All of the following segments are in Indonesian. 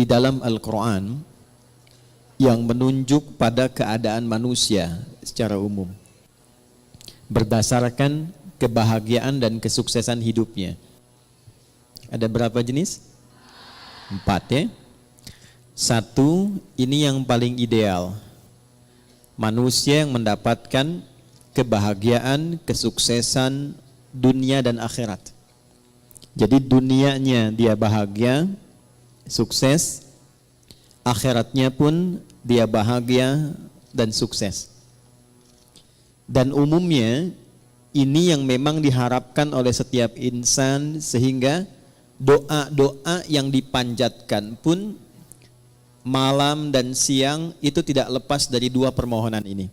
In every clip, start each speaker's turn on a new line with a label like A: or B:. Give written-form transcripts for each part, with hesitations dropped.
A: Di dalam Al-Quran yang menunjuk pada keadaan manusia secara umum berdasarkan kebahagiaan dan kesuksesan hidupnya. Ada berapa jenis? 4 ya. 1, ini yang paling ideal. Manusia yang mendapatkan kebahagiaan, kesuksesan dunia dan akhirat. Jadi dunianya dia bahagia, sukses, akhiratnya pun dia bahagia dan sukses. Dan umumnya ini yang memang diharapkan oleh setiap insan, sehingga doa-doa yang dipanjatkan pun malam dan siang itu tidak lepas dari 2 permohonan ini.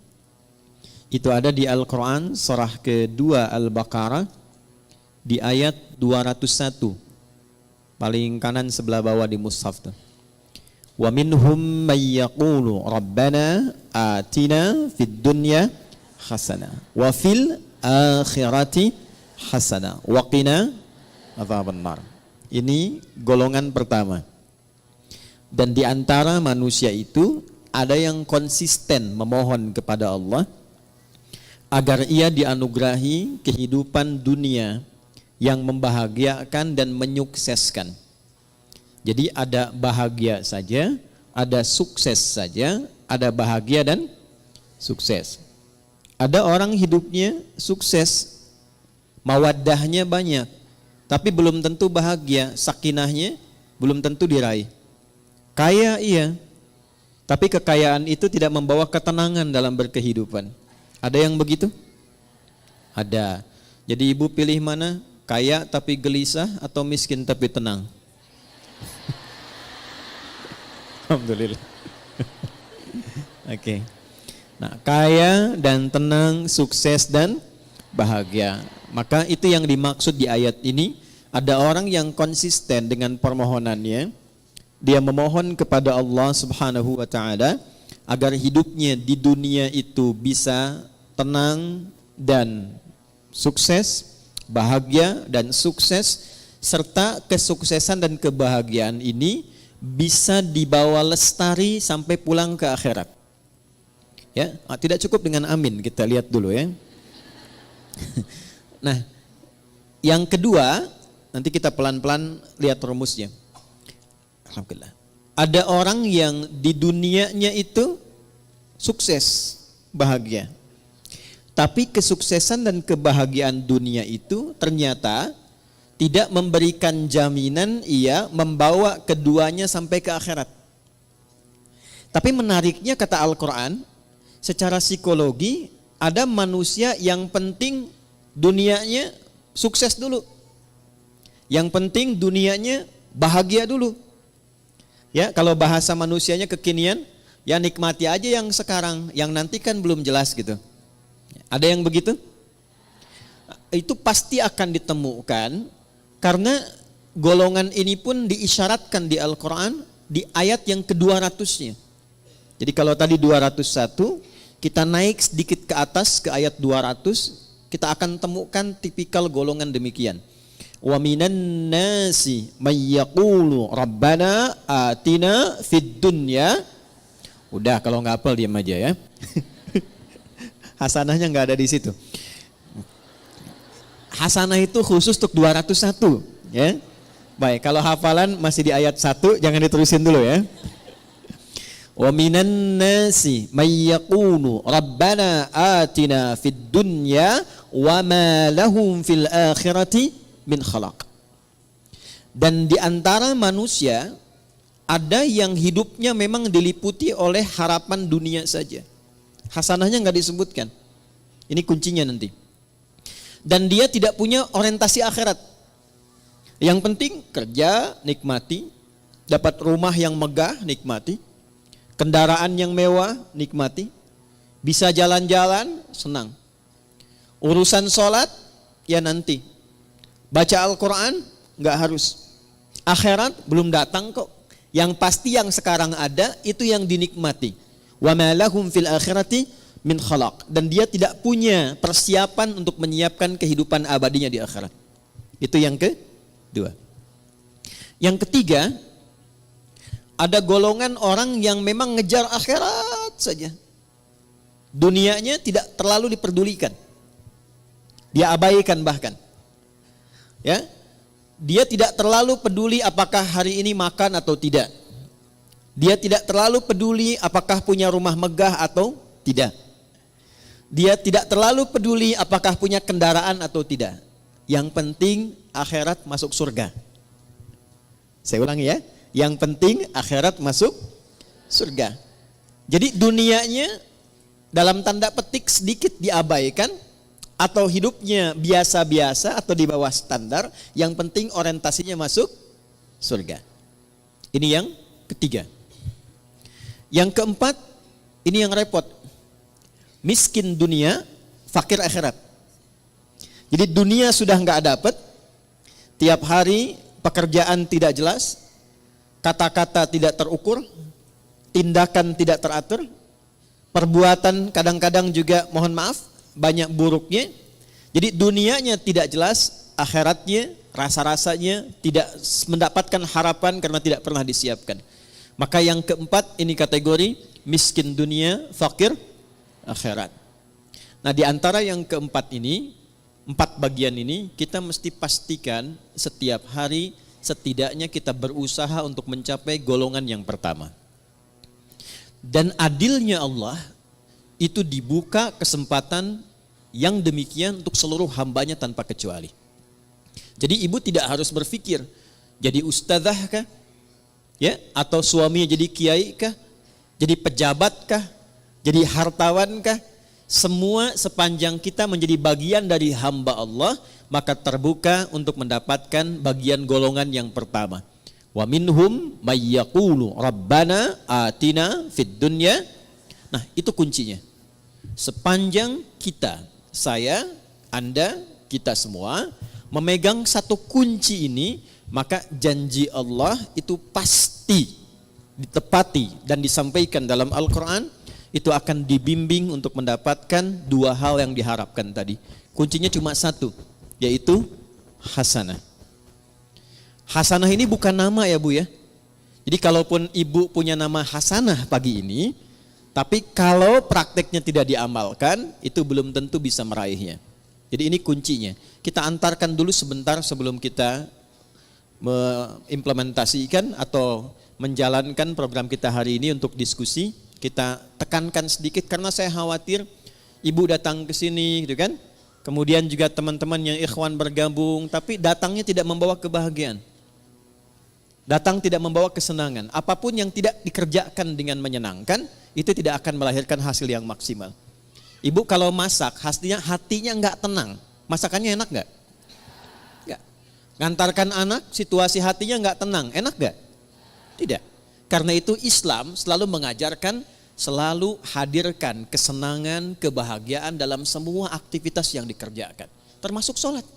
A: Itu ada di Al-Quran surah kedua Al-Baqarah di ayat 201, paling kanan sebelah bawah di mushaf tuh. Wa minhum may yaqulu rabbana atina fid dunya hasanah wa fil akhirati hasanah wa qina adzabannar. Ini golongan pertama. Dan di antara manusia itu ada yang konsisten memohon kepada Allah agar ia dianugerahi kehidupan dunia yang membahagiakan dan menyukseskan. Jadi ada bahagia saja, ada sukses saja, ada bahagia dan sukses. Ada orang hidupnya sukses, mawaddahnya banyak, tapi belum tentu bahagia, sakinahnya belum tentu diraih. Kaya iya, tapi kekayaan itu tidak membawa ketenangan dalam berkehidupan. Ada yang begitu? Ada. Jadi ibu pilih mana? Kaya tapi gelisah atau miskin tapi tenang? Alhamdulillah. Oke. Nah, kaya dan tenang, sukses dan bahagia. Maka itu yang dimaksud di ayat ini. Ada orang yang konsisten dengan permohonannya. Dia memohon kepada Allah Subhanahu wa taala agar hidupnya di dunia itu bisa tenang dan sukses, bahagia dan sukses, serta kesuksesan dan kebahagiaan ini bisa dibawa lestari sampai pulang ke akhirat. Ya, tidak cukup dengan amin, kita lihat dulu ya. Nah, yang kedua, nanti kita pelan-pelan lihat rumusnya. Alhamdulillah. Ada orang yang di dunianya itu sukses, bahagia. Tapi kesuksesan dan kebahagiaan dunia itu ternyata tidak memberikan jaminan ia membawa keduanya sampai ke akhirat. Tapi menariknya kata Al-Quran, secara psikologi ada manusia yang penting dunianya sukses dulu. Yang penting dunianya bahagia dulu. Ya, kalau bahasa manusianya kekinian, ya nikmati aja yang sekarang, yang nanti kan belum jelas gitu. Ada yang begitu? Itu pasti akan ditemukan. Karena golongan ini pun diisyaratkan di Al-Quran di ayat yang ke-200-nya. Jadi kalau tadi 201, kita naik sedikit ke atas ke ayat 200, kita akan temukan tipikal golongan demikian. Wa minan nasi may yaqulu rabbana atina fid dunya. Udah, kalau nggak hafal diam aja ya. Hasanahnya nggak ada di situ. Hasanah itu khusus untuk 201 ya. Baik, kalau hafalan masih di ayat 1, jangan diterusin dulu ya. Wa minan nasi may yaqulu rabbana atina fid dunya wa ma lahum fil akhirati min khalaq. Dan di antara manusia ada yang hidupnya memang diliputi oleh harapan dunia saja. Hasanahnya nggak disebutkan. Ini kuncinya nanti. Dan dia tidak punya orientasi akhirat. Yang penting kerja, nikmati. Dapat rumah yang megah, nikmati. Kendaraan yang mewah, nikmati. Bisa jalan-jalan, senang. Urusan sholat, ya nanti. Baca Al-Quran, gak harus. Akhirat belum datang kok. Yang pasti yang sekarang ada, itu yang dinikmati. Wa ma lahum fil akhirati min khalaq. Dan dia tidak punya persiapan untuk menyiapkan kehidupan abadinya di akhirat. Itu yang kedua. Yang ketiga, ada golongan orang yang memang ngejar akhirat saja. Dunianya tidak terlalu diperdulikan. Dia abaikan bahkan. Ya. Dia tidak terlalu peduli apakah hari ini makan atau tidak. Dia tidak terlalu peduli apakah punya rumah megah atau tidak. Dia tidak terlalu peduli apakah punya kendaraan atau tidak. Yang penting akhirat masuk surga. Saya ulangi ya. Yang penting akhirat masuk surga. Jadi dunianya dalam tanda petik sedikit diabaikan, atau hidupnya biasa-biasa atau di bawah standar, yang penting orientasinya masuk surga. Ini yang ketiga. Yang keempat, ini yang repot. Miskin dunia, fakir akhirat. Jadi dunia sudah nggak dapat, tiap hari pekerjaan tidak jelas, kata-kata tidak terukur, tindakan tidak teratur, perbuatan kadang-kadang juga mohon maaf banyak buruknya. Jadi dunianya tidak jelas, akhiratnya rasa-rasanya tidak mendapatkan harapan karena tidak pernah disiapkan. Maka yang keempat ini kategori miskin dunia, fakir akhirat. Nah, di antara yang keempat ini, 4 bagian ini kita mesti pastikan setiap hari setidaknya kita berusaha untuk mencapai golongan yang pertama. Dan adilnya Allah itu dibuka kesempatan yang demikian untuk seluruh hambanya tanpa kecuali. Jadi ibu tidak harus berpikir jadi ustadzah kah, ya, atau suaminya jadi kiai kah, jadi pejabat kah, jadi hartawan kah. Semua sepanjang kita menjadi bagian dari hamba Allah, maka terbuka untuk mendapatkan bagian golongan yang pertama. Wa minhum may yaqulu rabbana atina fid dunya. Nah, itu kuncinya. Sepanjang kita, saya, Anda, kita semua memegang satu kunci ini, maka janji Allah itu pasti ditepati dan disampaikan dalam Al-Quran. Itu akan dibimbing untuk mendapatkan 2 hal yang diharapkan tadi. Kuncinya cuma satu, yaitu hasanah. Hasanah ini bukan nama ya Bu ya. Jadi kalaupun ibu punya nama Hasanah pagi ini, tapi kalau prakteknya tidak diamalkan, itu belum tentu bisa meraihnya. Jadi ini kuncinya. Kita antarkan dulu sebentar sebelum kita mengimplementasikan atau menjalankan program kita hari ini untuk diskusi. Kita tekankan sedikit karena saya khawatir ibu datang ke sini gitu kan. Kemudian juga teman-teman yang ikhwan bergabung, tapi datangnya tidak membawa kebahagiaan. Datang tidak membawa kesenangan. Apapun yang tidak dikerjakan dengan menyenangkan, itu tidak akan melahirkan hasil yang maksimal. Ibu kalau masak, hatinya enggak tenang. Masakannya enak enggak? Enggak. Ngantarkan anak, situasi hatinya enggak tenang. Enak enggak? Tidak. Karena itu Islam selalu mengajarkan, selalu hadirkan kesenangan, kebahagiaan dalam semua aktivitas yang dikerjakan. Termasuk sholat.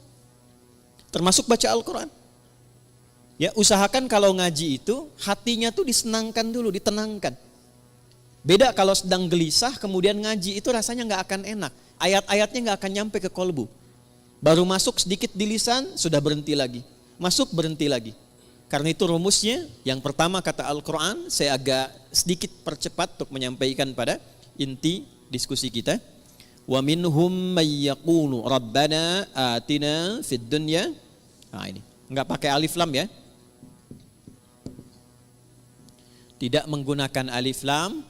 A: Termasuk baca Al-Quran. Ya, usahakan kalau ngaji itu, hatinya tuh disenangkan dulu, ditenangkan. Beda kalau sedang gelisah kemudian ngaji, itu rasanya nggak akan enak. Ayat-ayatnya nggak akan nyampe ke kolbu. Baru masuk sedikit di lisan, sudah berhenti lagi. Masuk berhenti lagi. Karena itu rumusnya, yang pertama kata Al-Quran, saya agak sedikit percepat untuk menyampaikan pada inti diskusi kita. Wa minhum may yaqulu rabbana atina fid dunya. Nah ini, nggak pakai alif lam ya. Tidak menggunakan alif lam.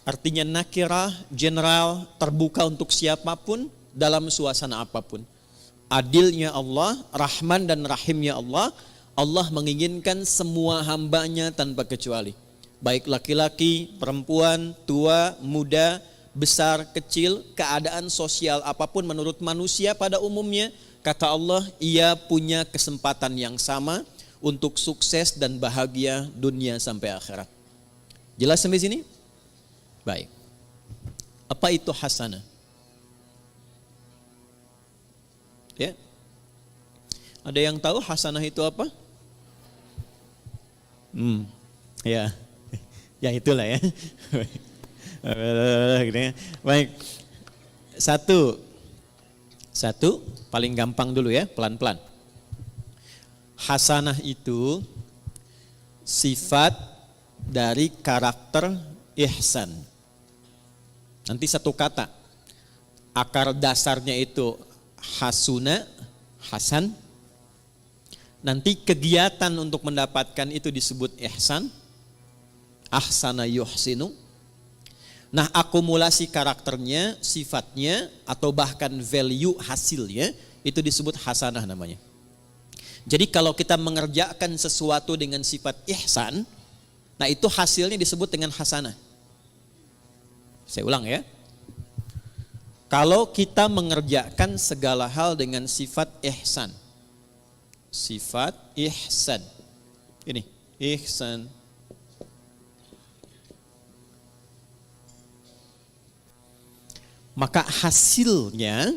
A: Artinya nakirah, general, terbuka untuk siapapun dalam suasana apapun. Adilnya Allah, Rahman dan Rahimnya Allah, Allah menginginkan semua hambanya tanpa kecuali. Baik laki-laki, perempuan, tua, muda, besar, kecil, keadaan sosial apapun menurut manusia pada umumnya, kata Allah, ia punya kesempatan yang sama untuk sukses dan bahagia dunia sampai akhirat. Jelas sampai sini? Baik. Apa itu hasanah? Ya. Ada yang tahu hasanah itu apa? Ya. Ya itulah ya. Baik. Satu paling gampang dulu ya, pelan-pelan. Hasanah itu sifat dari karakter ihsan. Nanti satu kata, akar dasarnya itu hasuna, hasan. Nanti kegiatan untuk mendapatkan itu disebut ihsan, ahsana yuhsinu. Nah, akumulasi karakternya, sifatnya, atau bahkan value hasilnya, itu disebut hasanah namanya. Jadi kalau kita mengerjakan sesuatu dengan sifat ihsan, nah itu hasilnya disebut dengan hasanah. Saya ulang ya. Kalau kita mengerjakan segala hal dengan sifat ihsan. Sifat ihsan. Ini, ihsan. Maka hasilnya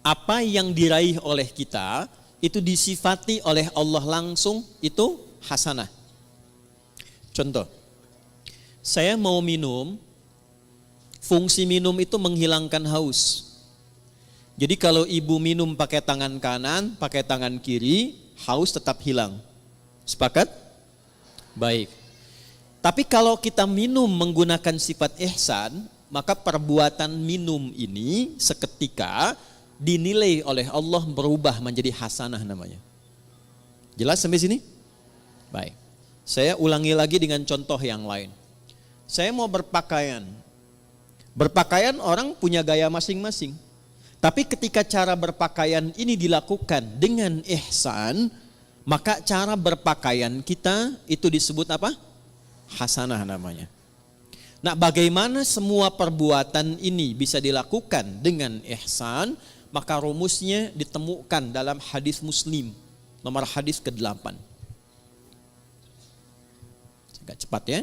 A: apa yang diraih oleh kita itu disifati oleh Allah langsung, itu hasanah. Contoh, saya mau minum, fungsi minum itu menghilangkan haus. Jadi kalau ibu minum pakai tangan kanan, pakai tangan kiri, haus tetap hilang. Sepakat? Baik. Tapi kalau kita minum menggunakan sifat ihsan, maka perbuatan minum ini seketika dinilai oleh Allah berubah menjadi hasanah namanya. Jelas sampai sini? Baik. Saya ulangi lagi dengan contoh yang lain. Saya mau berpakaian. Berpakaian orang punya gaya masing-masing. Tapi ketika cara berpakaian ini dilakukan dengan ihsan, maka cara berpakaian kita itu disebut apa? Hasanah namanya. Nah, bagaimana semua perbuatan ini bisa dilakukan dengan ihsan? Maka rumusnya ditemukan dalam hadis Muslim, nomor hadis ke-8. Agak cepat ya.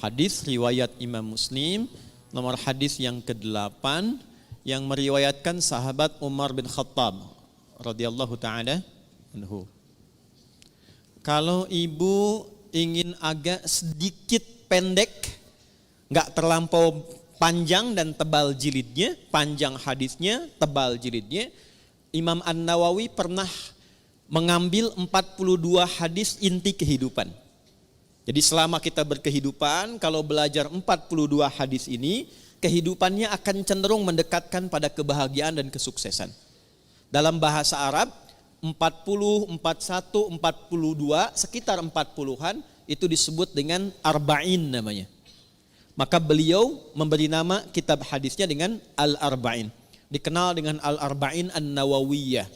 A: Hadis riwayat Imam Muslim, nomor hadis yang ke-8, yang meriwayatkan sahabat Umar bin Khattab radhiyallahu taala anhu. Kalau ibu ingin agak sedikit pendek, enggak terlampau panjang dan tebal jilidnya, panjang hadisnya, tebal jilidnya, Imam An-Nawawi pernah mengambil 42 hadis inti kehidupan. Jadi selama kita berkehidupan, kalau belajar 42 hadis ini, kehidupannya akan cenderung mendekatkan pada kebahagiaan dan kesuksesan. Dalam bahasa Arab, 40, 41, 42, sekitar 40-an, itu disebut dengan arba'in namanya. Maka beliau memberi nama kitab hadisnya dengan Al-Arba'in. Dikenal dengan Al-Arba'in An-Nawawiyah.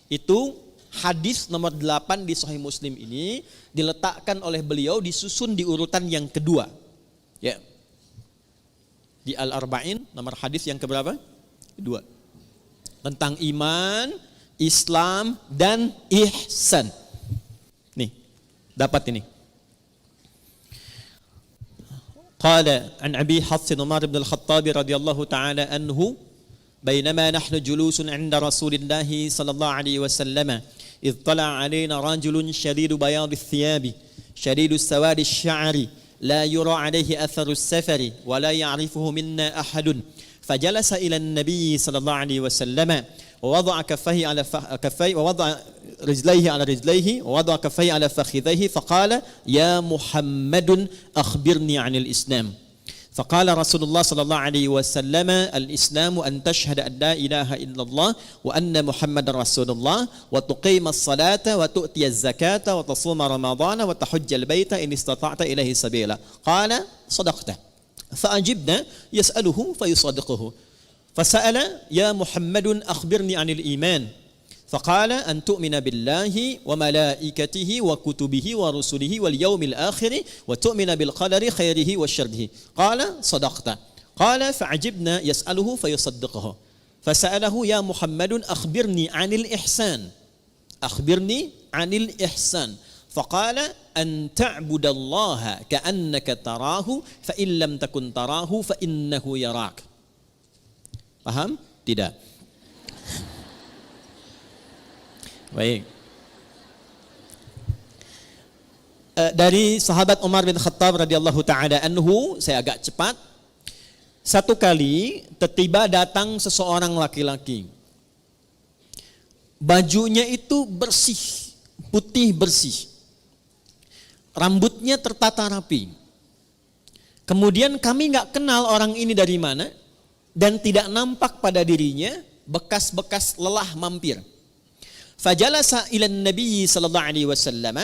A: Itu hadis nomor 8 di Sahih Muslim ini diletakkan oleh beliau, disusun di urutan yang kedua. Ya. Di Al-Arba'in nomor hadis yang keberapa? Kedua. Tentang iman, Islam, dan ihsan. Nih, dapat ini. قال عن أبي حفص عمر بن الخطاب رضي الله تعالى عنه بينما نحن جلوس عند رسول الله صلى الله عليه وسلم إذ طلع علينا رجل شديد بياض الثياب شديد سواد الشعر لا يرى عليه أثر السفر ولا يعرفه منا أحد فجلس إلى النبي صلى الله عليه وسلم ووضع كفيه على كفيه ووضع رجليه على رجليه ووضع كفيه على فخذيه فقال يا محمد أخبرني عن الإسلام فقال رسول الله صلى الله عليه وسلم الإسلام أن تشهد أن لا إله إلا الله وأن محمد رسول الله وتقيم الصلاة وتؤتي الزكاة وتصوم رمضان وتحج البيت إن استطعت إليه سبيلا قال صدقت فأجبنا يسأله فيصدقه فسأل يا محمد أخبرني عن الإيمان فقال أن تؤمن بالله وملائكته وكتبه ورسله واليوم الآخر وتؤمن بالقدر خيره وشره قال صدقت قال فعجبنا يسأله فيصدقه فسأله يا محمد أخبرني عن الإحسان أخبرني عن الإحسان فقال أن تعبد الله كأنك تراه فإن لم تكن تراه فإنه يراك. Paham? Tidak. Baik. Dari sahabat Umar bin Khattab radhiyallahu taala anhu, saya agak cepat. Satu kali tiba datang seseorang laki-laki. Bajunya itu bersih, putih bersih. rambutnya tertata rapi. Kemudian kami nggak kenal orang ini dari mana dan tidak nampak pada dirinya bekas-bekas lelah mampir. Fajalasa ilan Nabi sallallahu alaihi wasallam,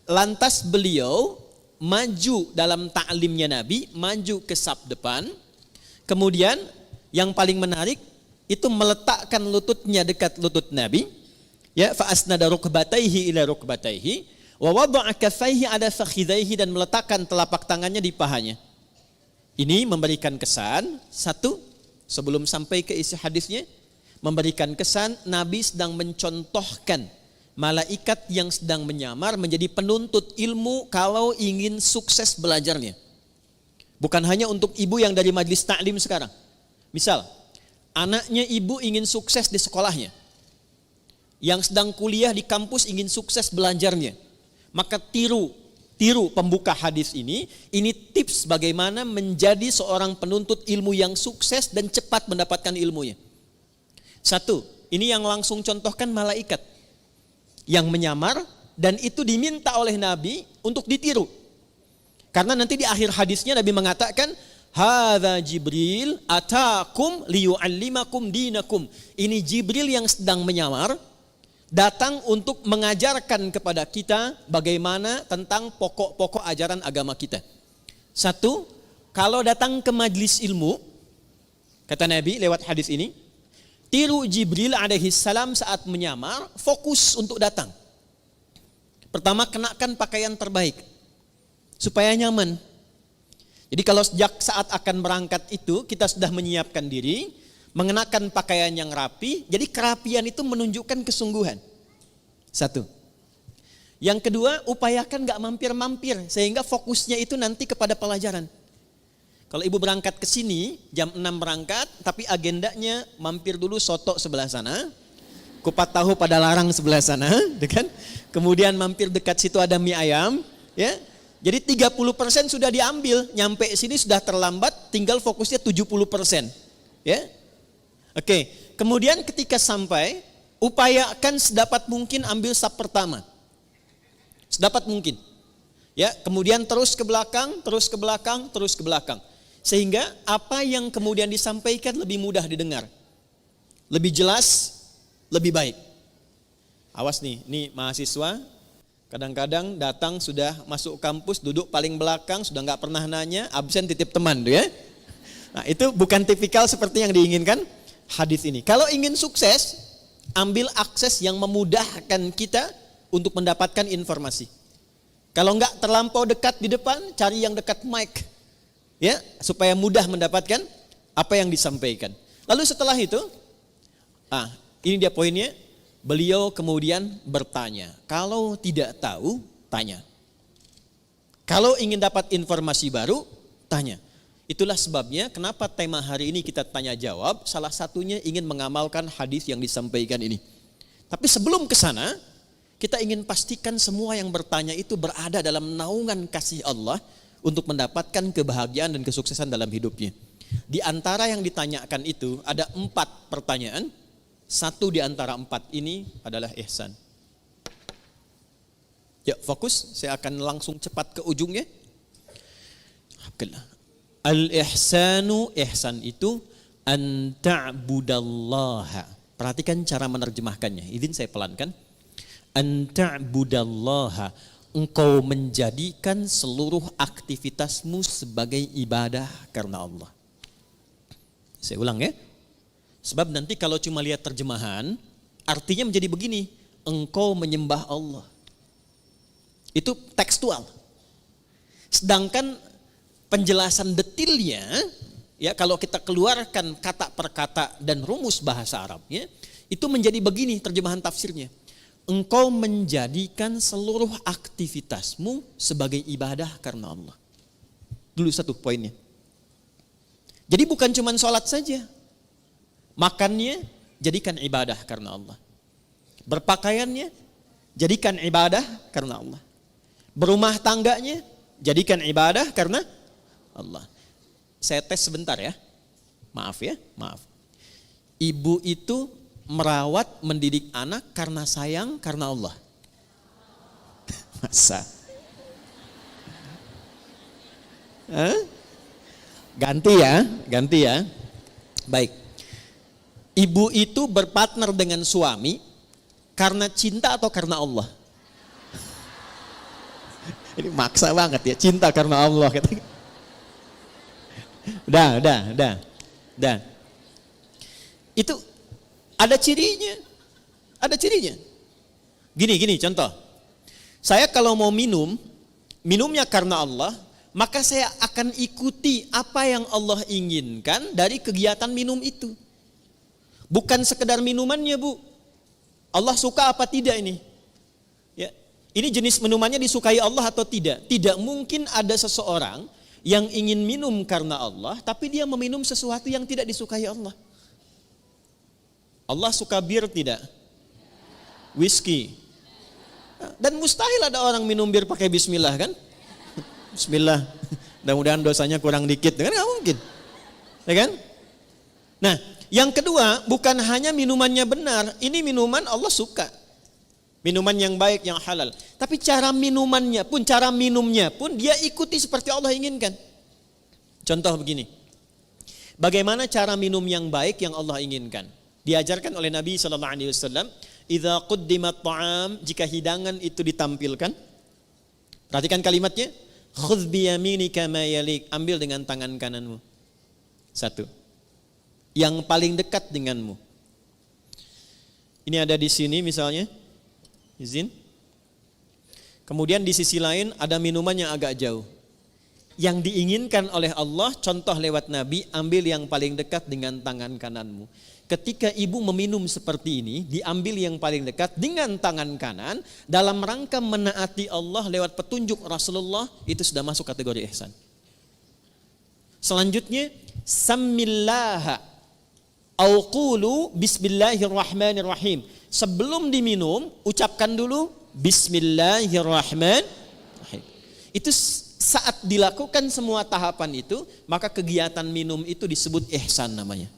A: lantas beliau maju dalam ta'limnya Nabi, maju ke saf depan. Kemudian yang paling menarik itu meletakkan lututnya dekat lutut Nabi, ya, fa asnada rukbatayhi ila rukbatayhi wa wada'a kaffayhi ala fakhidhayhi, dan meletakkan telapak tangannya di pahanya. Ini memberikan kesan, satu, sebelum sampai ke isi hadisnya, memberikan kesan Nabi sedang mencontohkan malaikat yang sedang menyamar menjadi penuntut ilmu kalau ingin sukses belajarnya. Bukan hanya untuk ibu yang dari majlis taklim sekarang. Misal, anaknya ibu ingin sukses di sekolahnya, yang sedang kuliah di kampus ingin sukses belajarnya, maka tiru pembuka hadis ini tips bagaimana menjadi seorang penuntut ilmu yang sukses dan cepat mendapatkan ilmunya. Satu, ini yang langsung contohkan malaikat yang menyamar, dan itu diminta oleh Nabi untuk ditiru. Karena nanti di akhir hadisnya Nabi mengatakan, hadza Jibril atakum liyu'allimakum dinakum. Ini Jibril yang sedang menyamar, datang untuk mengajarkan kepada kita bagaimana tentang pokok-pokok ajaran agama kita. Satu, kalau datang ke majlis ilmu, kata Nabi lewat hadis ini, tiru Jibril alaihi salam saat menyamar, fokus untuk datang. Pertama, kenakan pakaian terbaik supaya nyaman. Jadi kalau sejak saat akan berangkat itu kita sudah menyiapkan diri, mengenakan pakaian yang rapi, jadi kerapian itu menunjukkan kesungguhan. Satu. Yang kedua, upayakan gak mampir-mampir, sehingga fokusnya itu nanti kepada pelajaran. Kalau ibu berangkat ke sini, jam 6 berangkat, tapi agendanya mampir dulu soto sebelah sana, kupat tahu pada larang sebelah sana, kan? Kemudian mampir dekat situ ada mie ayam, ya. Jadi 30% sudah diambil, nyampe sini sudah terlambat, tinggal fokusnya 70%, ya. Oke, kemudian ketika sampai, upayakan sedapat mungkin ambil saf pertama. Sedapat mungkin. Ya, kemudian terus ke belakang, terus ke belakang, terus ke belakang. Sehingga apa yang kemudian disampaikan lebih mudah didengar. Lebih jelas, lebih baik. Awas nih mahasiswa kadang-kadang datang sudah masuk kampus, duduk paling belakang, sudah nggak pernah nanya, absen titip teman tuh ya. Nah, itu bukan tipikal seperti yang diinginkan hadis ini. Kalau ingin sukses, ambil akses yang memudahkan kita untuk mendapatkan informasi. Kalau enggak terlampau dekat di depan, cari yang dekat mic, ya, supaya mudah mendapatkan apa yang disampaikan. Lalu setelah itu, ini dia poinnya. Beliau kemudian bertanya. Kalau tidak tahu, tanya. Kalau ingin dapat informasi baru, tanya. Itulah sebabnya kenapa tema hari ini kita tanya jawab, salah satunya ingin mengamalkan hadis yang disampaikan ini. Tapi sebelum ke sana, kita ingin pastikan semua yang bertanya itu berada dalam naungan kasih Allah untuk mendapatkan kebahagiaan dan kesuksesan dalam hidupnya. Di antara yang ditanyakan itu ada 4 pertanyaan. Satu di antara 4 ini adalah ihsan. Ya, fokus, saya akan langsung cepat ke ujungnya. Al-ihsanu, ihsan itu an ta'budallaha. Perhatikan cara menerjemahkannya. Izin saya pelankan. An ta'budallaha, engkau menjadikan seluruh aktivitasmu sebagai ibadah karena Allah. Saya ulang ya. Sebab nanti kalau cuma lihat terjemahan, artinya menjadi begini, engkau menyembah Allah. Itu tekstual. Sedangkan penjelasan detilnya, ya, kalau kita keluarkan kata per kata dan rumus bahasa Arabnya, itu menjadi begini terjemahan tafsirnya. Engkau menjadikan seluruh aktivitasmu sebagai ibadah karena Allah. Dulu satu poinnya. Jadi bukan cuma sholat saja. Makannya jadikan ibadah karena Allah. Berpakaiannya jadikan ibadah karena Allah. Berumah tangganya jadikan ibadah karena Allah. Saya tes sebentar ya. Maaf. Ibu itu merawat, mendidik anak karena sayang, karena Allah. Masa? Hah? Ganti ya. Baik. Ibu itu berpartner dengan suami karena cinta atau karena Allah? Ini maksa banget ya, cinta karena Allah. Udah. Itu ada cirinya. Gini contoh. Saya kalau mau minumnya karena Allah, maka saya akan ikuti apa yang Allah inginkan dari kegiatan minum itu. Bukan sekedar minumannya, Bu. Allah suka apa tidak ini? Ya. Ini jenis minumannya disukai Allah atau tidak? Tidak mungkin ada seseorang yang ingin minum karena Allah, tapi dia meminum sesuatu yang tidak disukai Allah. Allah suka bir tidak? Whisky. Dan mustahil ada orang minum bir pakai bismillah kan? Bismillah. Mudah-mudahan dosanya kurang dikit, kan nggak mungkin. Ya kan? Nah, yang kedua, bukan hanya minumannya benar, ini minuman Allah suka. Minuman yang baik, yang halal. Tapi cara minumnya pun dia ikuti seperti Allah inginkan. Contoh begini. Bagaimana cara minum yang baik yang Allah inginkan? Diajarkan oleh Nabi SAW, idza quddimat ta'am, jika hidangan itu ditampilkan. Perhatikan kalimatnya. Khudh biyaminika ma yalik, ambil dengan tangan kananmu. Satu. Yang paling dekat denganmu. Ini ada di sini misalnya. Izin. Kemudian di sisi lain ada minuman yang agak jauh. Yang diinginkan oleh Allah, contoh lewat Nabi, ambil yang paling dekat dengan tangan kananmu. Ketika ibu meminum seperti ini, diambil yang paling dekat dengan tangan kanan, dalam rangka menaati Allah lewat petunjuk Rasulullah, itu sudah masuk kategori ihsan. Selanjutnya, Sammillaha au qulu bismillahirrahmanirrahim. Sebelum diminum, ucapkan dulu Bismillahirrahmanirrahim. Itu saat dilakukan semua tahapan itu, maka kegiatan minum itu disebut ihsan namanya.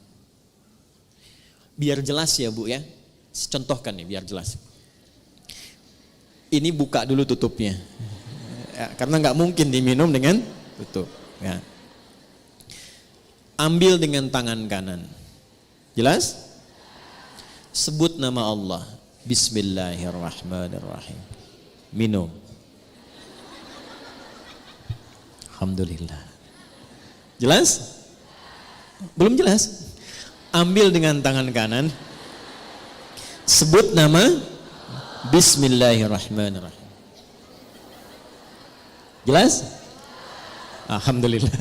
A: Biar jelas ya Bu ya, contohkan nih biar jelas. Ini buka dulu tutupnya, ya, karena nggak mungkin diminum dengan tutup. Ya. Ambil dengan tangan kanan, jelas? Sebut nama Allah. Bismillahirrahmanirrahim. Minum. Alhamdulillah. Jelas? Belum jelas? Ambil dengan tangan kanan. Sebut nama. Bismillahirrahmanirrahim. Jelas? Alhamdulillah.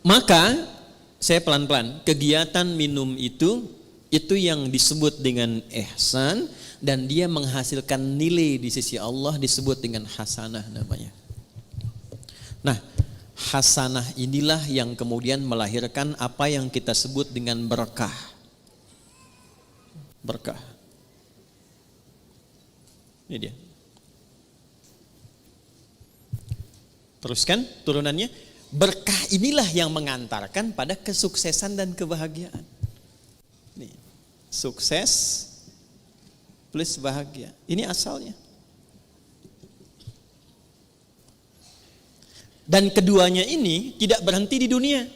A: Maka saya pelan-pelan, kegiatan minum itu yang disebut dengan ihsan, dan dia menghasilkan nilai di sisi Allah disebut dengan hasanah namanya. Nah, hasanah inilah yang kemudian melahirkan apa yang kita sebut dengan berkah. Berkah. Ini dia. Teruskan turunannya. Berkah inilah yang mengantarkan pada kesuksesan dan kebahagiaan. Nih, sukses plus bahagia. Ini asalnya. Dan keduanya ini tidak berhenti di dunia.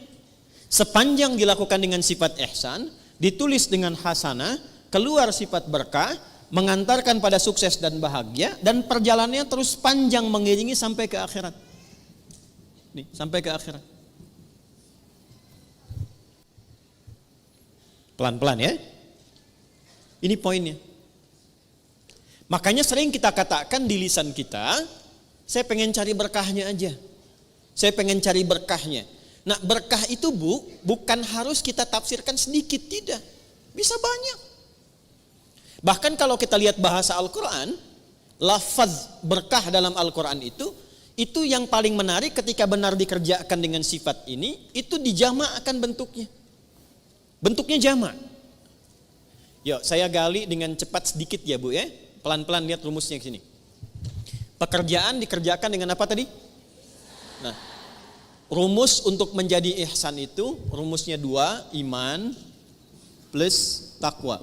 A: Sepanjang dilakukan dengan sifat ihsan, ditulis dengan hasanah, keluar sifat berkah, mengantarkan pada sukses dan bahagia, dan perjalanannya terus panjang mengiringi sampai ke akhirat. Nih, sampai ke akhirat. Pelan-pelan ya. Ini poinnya. Makanya sering kita katakan di lisan kita, saya pengen cari berkahnya aja. Saya pengen cari berkahnya. Nah, berkah itu bukan harus kita tafsirkan sedikit, tidak. Bisa banyak. Bahkan kalau kita lihat bahasa Al-Quran, lafaz berkah dalam Al-Quran itu yang paling menarik ketika benar dikerjakan dengan sifat ini, itu dijamakkan bentuknya. Bentuknya jamak. Yuk, saya gali dengan cepat sedikit ya Bu ya. Pelan-pelan lihat rumusnya ke sini. Pekerjaan dikerjakan dengan apa tadi? Nah, rumus untuk menjadi ihsan itu rumusnya 2, iman plus takwa.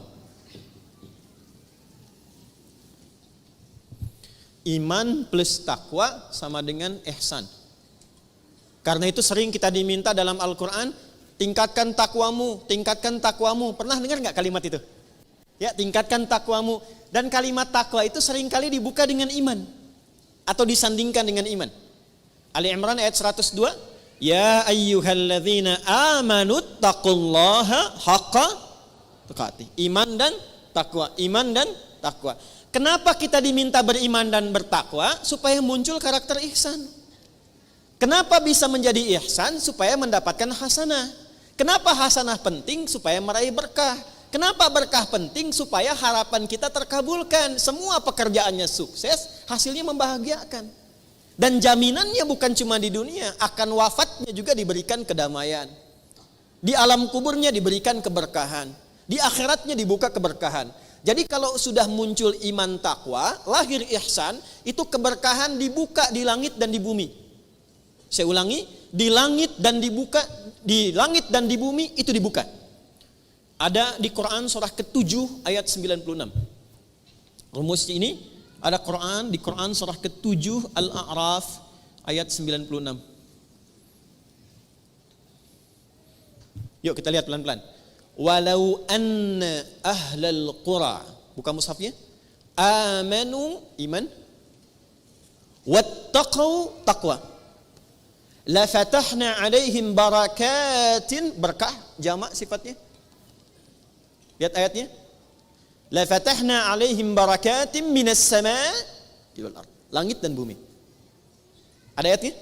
A: Iman plus takwa sama dengan ihsan. Karena itu sering kita diminta dalam Al-Quran, tingkatkan takwamu, tingkatkan takwamu. Pernah dengar nggak kalimat itu? Ya, tingkatkan takwamu. Dan kalimat takwa itu seringkali dibuka dengan iman atau disandingkan dengan iman. Ali Imran ayat 102, ya ayyuhalladzina amanu taqullaha haqqa tuqatih. Iman dan takwa, iman dan takwa. Kenapa kita diminta beriman dan bertakwa? Supaya muncul karakter ihsan. Kenapa bisa menjadi ihsan? Supaya mendapatkan hasanah. Kenapa hasanah penting? Supaya meraih berkah. Kenapa berkah penting? Supaya harapan kita terkabulkan. Semua pekerjaannya sukses, hasilnya membahagiakan. Dan jaminannya bukan cuma di dunia, akan wafatnya juga diberikan kedamaian. Di alam kuburnya diberikan keberkahan. Di akhiratnya dibuka keberkahan. Jadi kalau sudah muncul iman takwa, lahir ihsan, itu keberkahan dibuka di langit dan di bumi. Saya ulangi, di langit dan dibuka, di langit dan di bumi itu dibuka. Ada di Quran surah ke-7 ayat 96. Rumusnya ini ada Quran di Quran surah ke-7 Al-A'raf ayat 96. Yuk kita lihat pelan-pelan. Walau anna ahlal qura, buka mushafnya, amanu iman, wattaqau taqwa, la fatahna alaihim barakatin, berkah jamak sifatnya. Lihat ayatnya. La fatahna alaihim barakatin minas sama'i wal ardh. Langit dan bumi. Ada ayatnya?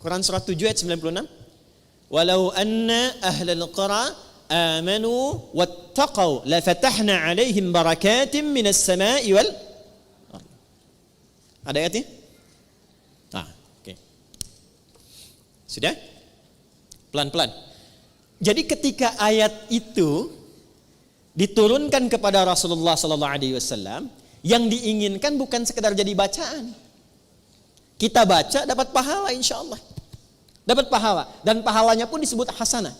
A: Quran surah 7 ayat 96. Walau anna ahlal qura amanu wattaqau la fatahna alaihim barakatin minas sama'i wal ardh. Ada ayatnya? Oke. Sudah? Pelan-pelan. Jadi ketika ayat itu diturunkan kepada Rasulullah sallallahu alaihi wasallam, yang diinginkan bukan sekedar jadi bacaan. Kita baca dapat pahala insyaallah. Dapat pahala dan pahalanya pun disebut hasanah.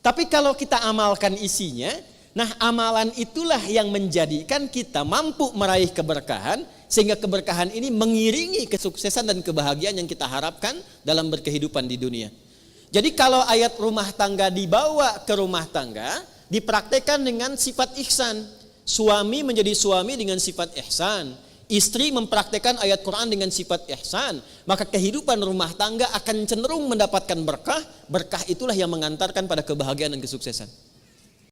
A: Tapi kalau kita amalkan isinya, nah amalan itulah yang menjadikan kita mampu meraih keberkahan, sehingga keberkahan ini mengiringi kesuksesan dan kebahagiaan yang kita harapkan dalam berkehidupan di dunia. Jadi kalau ayat rumah tangga dibawa ke rumah tangga, dipraktekkan dengan sifat ihsan. Suami menjadi suami dengan sifat ihsan. Istri mempraktekkan ayat Quran dengan sifat ihsan. Maka kehidupan rumah tangga akan cenderung mendapatkan berkah. Berkah itulah yang mengantarkan pada kebahagiaan dan kesuksesan.